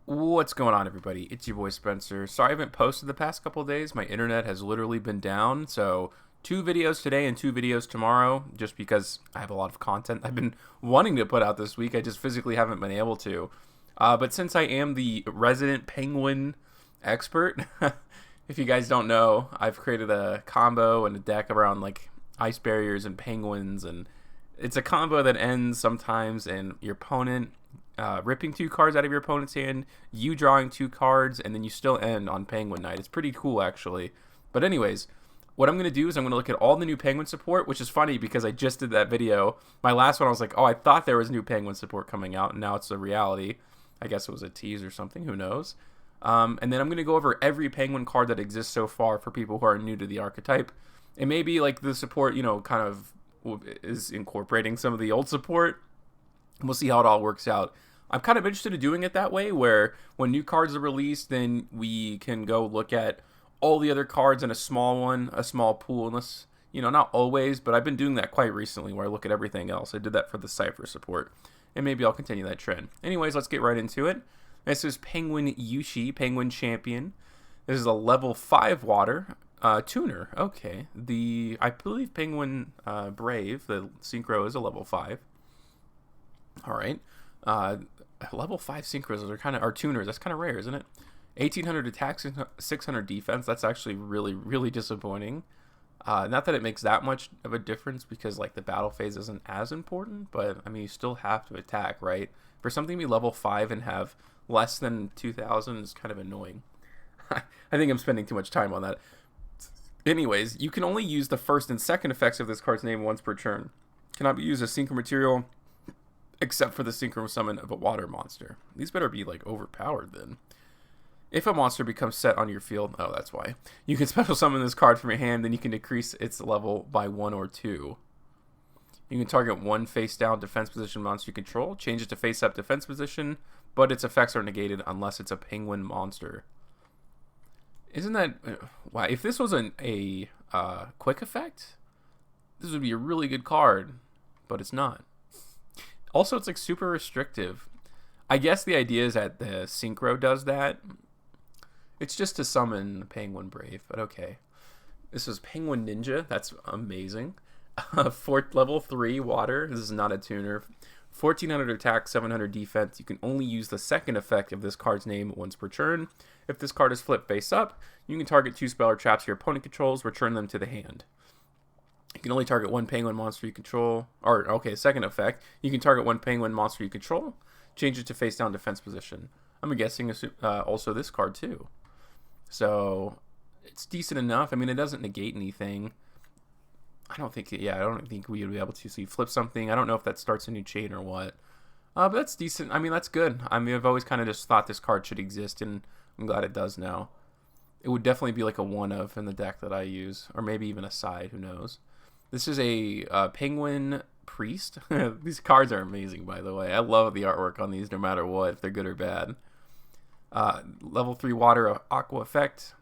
What's going on, everybody? It's your boy Spencer. Sorry I haven't posted the past couple of days. My internet has literally been down. So, 2 videos today and 2 videos tomorrow, just because I have a lot of content I've been wanting to put out this week. I just physically haven't been able to. But since I am the resident penguin expert, if you guys don't know, I've created a combo and a deck around like ice barriers and penguins, and it's a combo that ends sometimes in your opponent ripping 2 cards out of your opponent's hand, you drawing 2 cards, and then you still end on Penguin Knight. It's pretty cool, actually. But anyways, what I'm going to do is I'm going to look at all the new Penguin support, which is funny because I just did that video. My last one, I was like, oh, I thought there was new Penguin support coming out, and now it's a reality. I guess it was a tease or something. Who knows? And then I'm going to go over every Penguin card that exists so far for people who are new to the archetype. It may be like the support, kind of is incorporating some of the old support. We'll see how it all works out. I'm kind of interested in doing it that way, where when new cards are released, then we can go look at all the other cards in a small pool. Unless, not always, but I've been doing that quite recently, where I look at everything else. I did that for the Cypher support, and maybe I'll continue that trend. Anyways, let's get right into it. This is Penguin Yushi, Penguin Champion. This is a level 5 water tuner. Okay, I believe Penguin Brave, the Synchro, is a level 5. All right. Level 5 synchros are tuners. That's kind of rare, isn't it? 1800 attack, 600 defense. That's actually really, really disappointing. Not that it makes that much of a difference because like the battle phase isn't as important, but I mean you still have to attack, right? For something to be level 5 and have less than 2000 is kind of annoying. I think I'm spending too much time on that. Anyways, you can only use the first and second effects of this card's name once per turn. Cannot be used as synchro material except for the synchro summon of a water monster. These better be like overpowered then. If a monster becomes set on your field, oh, that's why. You can special summon this card from your hand, then you can decrease its level by 1 or 2. You can target one face down defense position monster you control, change it to face up defense position, but its effects are negated unless it's a penguin monster. Isn't that wow? If this was a quick effect, this would be a really good card, but it's not. Also, it's like super restrictive. I guess the idea is that the Synchro does that. It's just to summon Penguin Brave, but okay. This is Penguin Ninja. That's amazing. Level 3 water. This is not a tuner. 1400 attack, 700 defense. You can only use the second effect of this card's name once per turn. If this card is flipped face up, you can target 2 spell or traps your opponent controls, return them to the hand. You can only target one penguin monster you control. Second effect. You can target one penguin monster you control. Change it to face down defense position. I'm guessing also this card too. So it's decent enough. I mean, it doesn't negate anything. I don't think we would be able to see flip something. I don't know if that starts a new chain or what. But that's decent. I mean, that's good. I mean, I've always kind of just thought this card should exist, and I'm glad it does now. It would definitely be like a one of in the deck that I use, or maybe even a side. Who knows? This is a Penguin Priest. These cards are amazing, by the way. I love the artwork on these no matter what, if they're good or bad. Level 3 water aqua effect,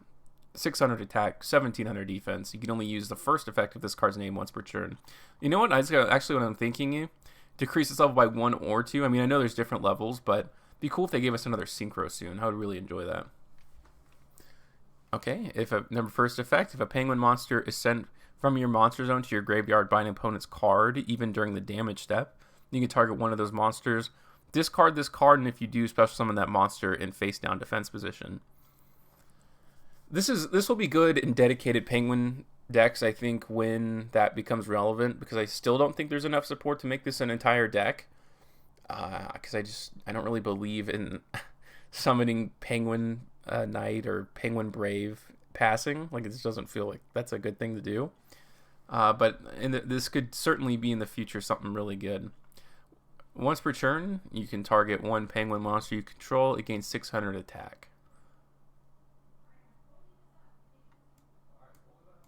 600 attack, 1700 defense. You can only use the first effect of this card's name once per turn. You know what? Actually, what I'm thinking, decrease its level by 1 or 2. I mean, I know there's different levels, but it'd be cool if they gave us another Synchro soon. I would really enjoy that. Okay, if a penguin monster is sent from your monster zone to your graveyard by an opponent's card, even during the damage step, you can target one of those monsters, discard this card, and if you do, special summon that monster in face down defense position. This will be good in dedicated penguin decks, I think, when that becomes relevant, because I still don't think there's enough support to make this an entire deck. Because I don't really believe in summoning Penguin Knight or Penguin Brave passing. Like, it just doesn't feel like that's a good thing to do. But this could certainly be in the future something really good. Once per turn, you can target one penguin monster you control. It gains 600 attack.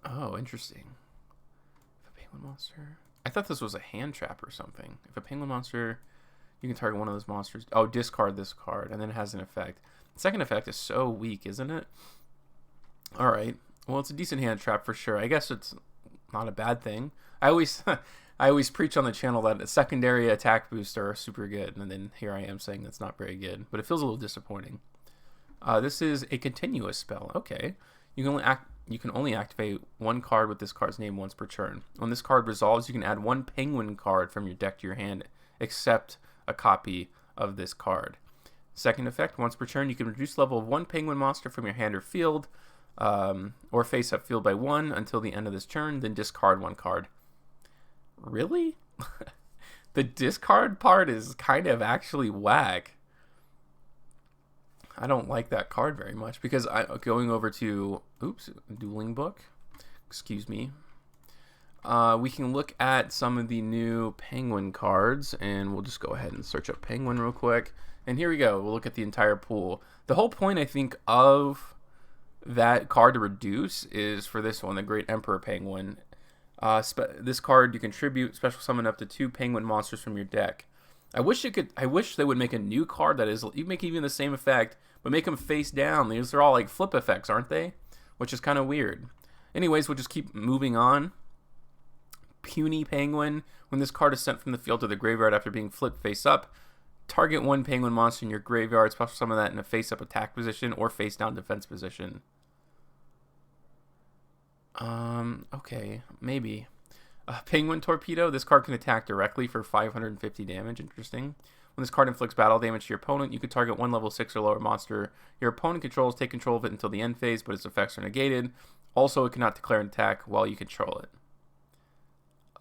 Oh, interesting. If a penguin monster... I thought this was a hand trap or something. If a penguin monster... You can target one of those monsters. Oh, discard this card, and then it has an effect. The second effect is so weak, isn't it? Alright. Well, it's a decent hand trap for sure. I guess it's not a bad thing. I always I always preach on the channel that a secondary attack booster are super good, and then here I am saying that's not very good, but it feels a little disappointing. This is a continuous spell. Okay, you can only activate one card with this card's name once per turn. When this card resolves, you can add one penguin card from your deck to your hand, except a copy of this card. Second effect, once per turn, you can reduce level of one penguin monster from your hand or field, or face up field by 1 until the end of this turn, then discard one card. Really? The discard part is kind of actually whack. I don't like that card very much because going over to Dueling Book, excuse me, we can look at some of the new Penguin cards, and we'll just go ahead and search up Penguin real quick. And here we go. We'll look at the entire pool. The whole point, I think, of that card to reduce is for this one, the Great Emperor Penguin. This card, you contribute special summon up to 2 penguin monsters from your deck. I wish they would make a new card that is, you make even the same effect, but make them face down. These are all like flip effects, aren't they? Which is kind of weird. Anyways, we'll just keep moving on. Puny Penguin. When this card is sent from the field to the graveyard after being flipped face up, target one penguin monster in your graveyard, special summon that in a face up attack position or face down defense position. Okay, maybe. Penguin Torpedo. This card can attack directly for 550 damage. Interesting. When this card inflicts battle damage to your opponent, you can target one level 6 or lower monster your opponent controls, take control of it until the end phase, but its effects are negated. Also, it cannot declare an attack while you control it.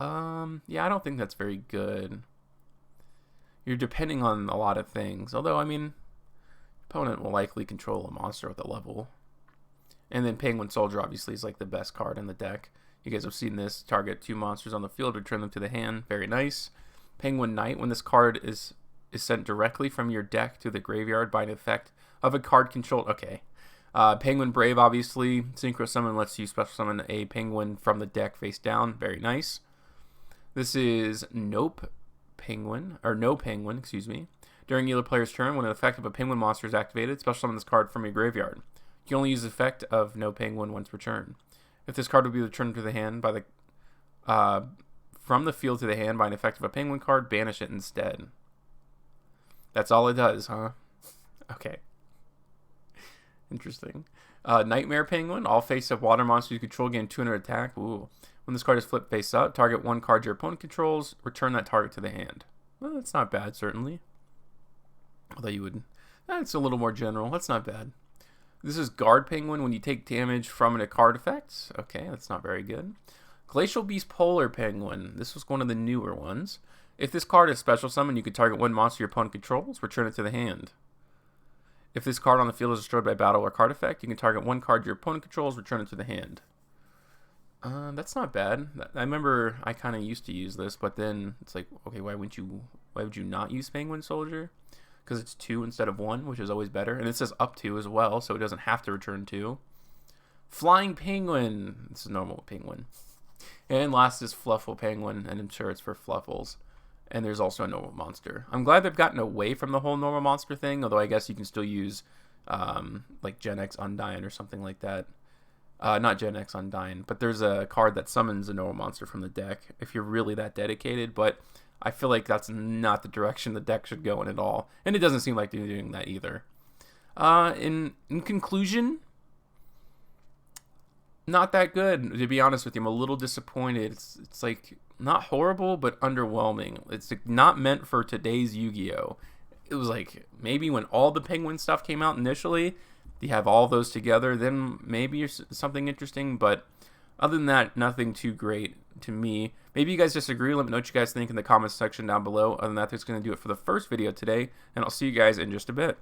Yeah, I don't think that's very good. You're depending on a lot of things. Although, I mean, opponent will likely control a monster with a level. And then Penguin Soldier obviously is like the best card in the deck. You guys have seen this. Target 2 monsters on the field, return them to the hand. Very nice. Penguin Knight. When this card is sent directly from your deck to the graveyard by an effect of a card controlled. Okay. Penguin Brave, obviously. Synchro Summon lets you special summon a penguin from the deck face down. Very nice. This is No Penguin, excuse me. During either player's turn, when an effect of a penguin monster is activated, special summon this card from your graveyard. You can only use the effect of No Penguin once per turn. If this card would be returned to the hand by the from the field to the hand by an effect of a penguin card, banish it instead. That's all it does, huh? Okay. Interesting. Nightmare Penguin. All face-up water monsters you control gain 200 attack. Ooh. When this card is flipped face up, target one card your opponent controls, return that target to the hand. Well, that's not bad, certainly. Although you would... That's a little more general. That's not bad. This is Guard Penguin. When you take damage from a card effect. Okay, that's not very good. Glacial Beast Polar Penguin. This was one of the newer ones. If this card is special summon, you can target one monster your opponent controls, return it to the hand. If this card on the field is destroyed by battle or card effect, you can target one card your opponent controls, return it to the hand. That's not bad. I remember I kind of used to use this, but then it's like, okay, why would you not use Penguin Soldier? Because it's 2 instead of 1, which is always better. And it says up 2 as well, so it doesn't have to return 2. Flying Penguin. This is normal penguin. And last is Fluffle Penguin, and I'm sure it's for Fluffles. And there's also a normal monster. I'm glad they've gotten away from the whole normal monster thing, although I guess you can still use like Gen X Undyne or something like that. Not Gen X Undyne, but there's a card that summons a normal monster from the deck if you're really that dedicated, but I feel like that's not the direction the deck should go in at all, and it doesn't seem like they're doing that either. In conclusion, not that good, to be honest with you. I'm a little disappointed. It's like not horrible, but underwhelming. It's not meant for today's Yu-Gi-Oh! It was like maybe when all the Penguin stuff came out initially, you have all those together, then maybe something interesting, but other than that, nothing too great to me. Maybe you guys disagree. Let me know what you guys think in the comments section down below. Other than that, that's going to do it for the first video today, and I'll see you guys in just a bit.